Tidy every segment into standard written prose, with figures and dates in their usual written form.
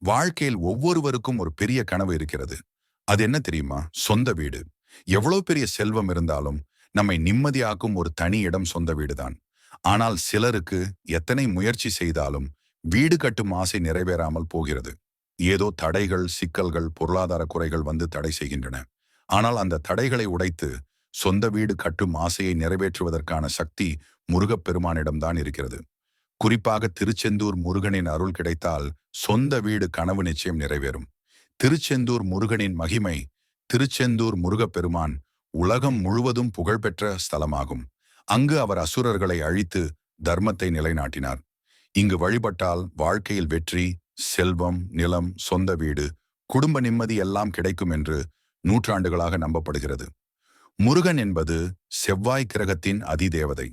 வாழ்க்கையில் ஒவ்வொருவருக்கும் ஒரு பெரிய கனவு இருக்கிறது. அது என்ன தெரியுமா? சொந்த வீடு. எவ்வளவு பெரிய செல்வம் இருந்தாலும் நம்மை நிம்மதியாக்கும் ஒரு தனி இடம் சொந்த வீடுதான். ஆனால் சிலருக்கு எத்தனை முயற்சி செய்தாலும் வீடு கட்டும் ஆசை நிறைவேறாமல் போகிறது. ஏதோ தடைகள், சிக்கல்கள், பொருளாதார குறைகள் வந்து தடை செய்கின்றன. ஆனால் அந்த தடைகளை உடைத்து சொந்த வீடு கட்டும் ஆசையை நிறைவேற்றுவதற்கான சக்தி முருகப்பெருமானிடம்தான் இருக்கிறது. குறிப்பாக திருச்செந்தூர் முருகனின் அருள் கிடைத்தால் சொந்த வீடு கனவு நிச்சயம் நிறைவேறும். திருச்செந்தூர் முருகனின் மகிமை. திருச்செந்தூர் முருகப்பெருமான் உலகம் முழுவதும் புகழ்பெற்ற ஸ்தலமாகும். அங்கு அவர் அசுரர்களை அழித்து தர்மத்தை நிலைநாட்டினார். இங்கு வழிபட்டால் வாழ்க்கையில் வெற்றி, செல்வம், நிலம், சொந்த வீடு, குடும்ப நிம்மதி எல்லாம் கிடைக்கும் என்று நூற்றாண்டுகளாக நம்பப்படுகிறது. முருகன் என்பது செவ்வாய் கிரகத்தின் அதிதேவதை.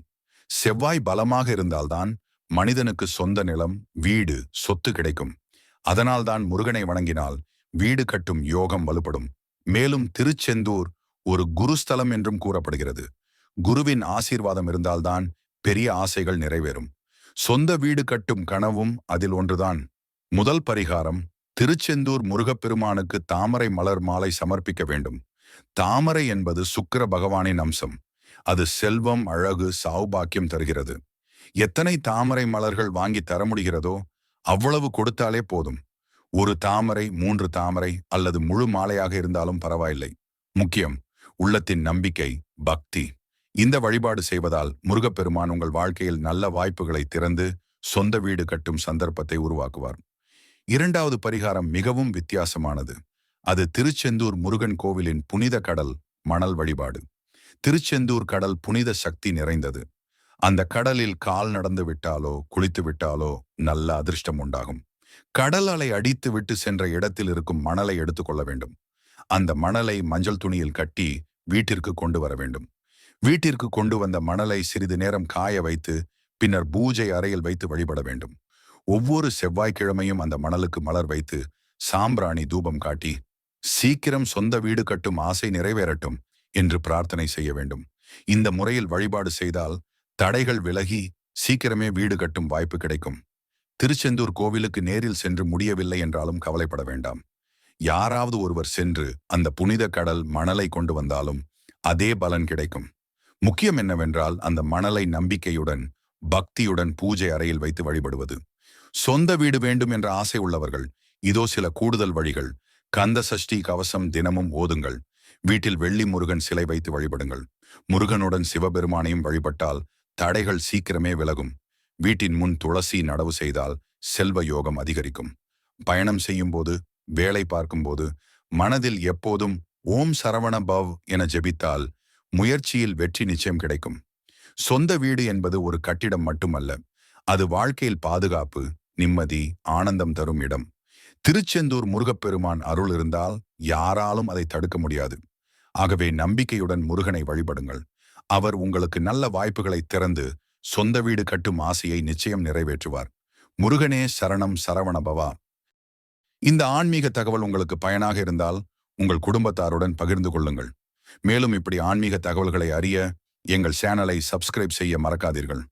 செவ்வாய் பலமாக இருந்தால்தான் மனிதனுக்கு சொந்த நிலம், வீடு, சொத்து கிடைக்கும். அதனால்தான் முருகனை வணங்கினால் வீடு கட்டும் யோகம் வலுப்படும். மேலும் திருச்செந்தூர் ஒரு குருஸ்தலம் என்றும் கூறப்படுகிறது. குருவின் ஆசீர்வாதம் இருந்தால்தான் பெரிய ஆசைகள் நிறைவேறும். சொந்த வீடு கட்டும் கனவும் அதில் ஒன்றுதான். முதல் பரிகாரம், திருச்செந்தூர் முருகப்பெருமானுக்கு தாமரை மலர் மாலை சமர்ப்பிக்க வேண்டும். தாமரை என்பது சுக்கிர பகவானின் அம்சம். அது செல்வம், அழகு, சௌபாக்கியம் தருகிறது. எத்தனை தாமரை மலர்கள் வாங்கி தர முடிகிறதோ அவ்வளவு கொடுத்தாலே போதும். ஒரு தாமரை, 3 தாமரை அல்லது முழு மாலையாக இருந்தாலும் பரவாயில்லை. முக்கியம் உள்ளத்தின் நம்பிக்கை, பக்தி. இந்த வழிபாடு செய்வதால் முருகப்பெருமான் உங்கள் வாழ்க்கையில் நல்ல வாய்ப்புகளை திறந்து சொந்த வீடு கட்டும் சந்தர்ப்பத்தை உருவாக்குவார். இரண்டாவது பரிகாரம் மிகவும் வித்தியாசமானது. அது திருச்செந்தூர் முருகன் கோவிலின் புனித கடல் மணல் வழிபாடு. திருச்செந்தூர் கடல் புனித சக்தி நிறைந்தது. அந்த கடலில் கால் நடந்து விட்டாலோ குளித்து விட்டாலோ நல்ல அதிர்ஷ்டம் உண்டாகும். கடல் அலை அடித்து விட்டு சென்ற இடத்தில் இருக்கும் மணலை எடுத்துக்கொள்ள வேண்டும். அந்த மணலை மஞ்சள் துணியில் கட்டி வீட்டிற்கு கொண்டு வர வேண்டும். வீட்டிற்கு கொண்டு வந்த மணலை சிறிது நேரம் காய வைத்து பின்னர் பூஜை அறையில் வைத்து வழிபட வேண்டும். ஒவ்வொரு செவ்வாய்க்கிழமையும் அந்த மணலுக்கு மலர் வைத்து சாம்பிராணி தூபம் காட்டி சீக்கிரம் சொந்த வீடு கட்டும் ஆசை நிறைவேறட்டும் என்று பிரார்த்தனை செய்ய வேண்டும். இந்த முறையில் வழிபாடு செய்தால் தடைகள் விலகி சீக்கிரமே வீடு கட்டும் வாய்ப்பு கிடைக்கும். திருச்செந்தூர் கோவிலுக்கு நேரில் சென்று முடியவில்லை என்றாலும் கவலைப்பட வேண்டாம். யாராவது ஒருவர் சென்று அந்த புனித கடல் மணலை கொண்டு வந்தாலும் அதே பலன் கிடைக்கும். முக்கியம் என்னவென்றால் அந்த மணலை நம்பிக்கையுடன், பக்தியுடன் பூஜை அறையில் வைத்து வழிபடுவது. சொந்த வீடு வேண்டும் என்ற ஆசை உள்ளவர்கள் இதோ சில கூடுதல் வழிகள். கந்த சஷ்டி கவசம் தினமும் ஓதுங்கள். வீட்டில் வெள்ளி முருகன் சிலை வைத்து வழிபடுங்கள். முருகனுடன் சிவபெருமானையும் வழிபட்டால் தடைகள் சீக்கிரமே விலகும். வீட்டின் முன் துளசி நடவு செய்தால் செல்வ யோகம் அதிகரிக்கும். பயணம் செய்யும் போது, வேலை பார்க்கும்போது மனதில் எப்போதும் ஓம் சரவண பவ் என ஜெபித்தால் முயற்சியில் வெற்றி நிச்சயம் கிடைக்கும். சொந்த வீடு என்பது ஒரு கட்டிடம் மட்டுமல்ல, அது வாழ்க்கையில் பாதுகாப்பு, நிம்மதி, ஆனந்தம் தரும் இடம். திருச்செந்தூர் முருகப்பெருமான் அருள் இருந்தால் யாராலும் அதை தடுக்க முடியாது. ஆகவே நம்பிக்கையுடன் முருகனை வழிபடுங்கள். அவர் உங்களுக்கு நல்ல வாய்ப்புகளை திறந்து சொந்த வீடு கட்டும் ஆசையை நிச்சயம் நிறைவேற்றுவார். முருகனே சரணம், சரவண பவா. இந்த ஆன்மீக தகவல் உங்களுக்கு பயனாக இருந்தால் உங்கள் குடும்பத்தாருடன் பகிர்ந்து கொள்ளுங்கள். மேலும் இப்படி ஆன்மீக தகவல்களை அறிய எங்கள் சேனலை சப்ஸ்கிரைப் செய்ய மறக்காதீர்கள்.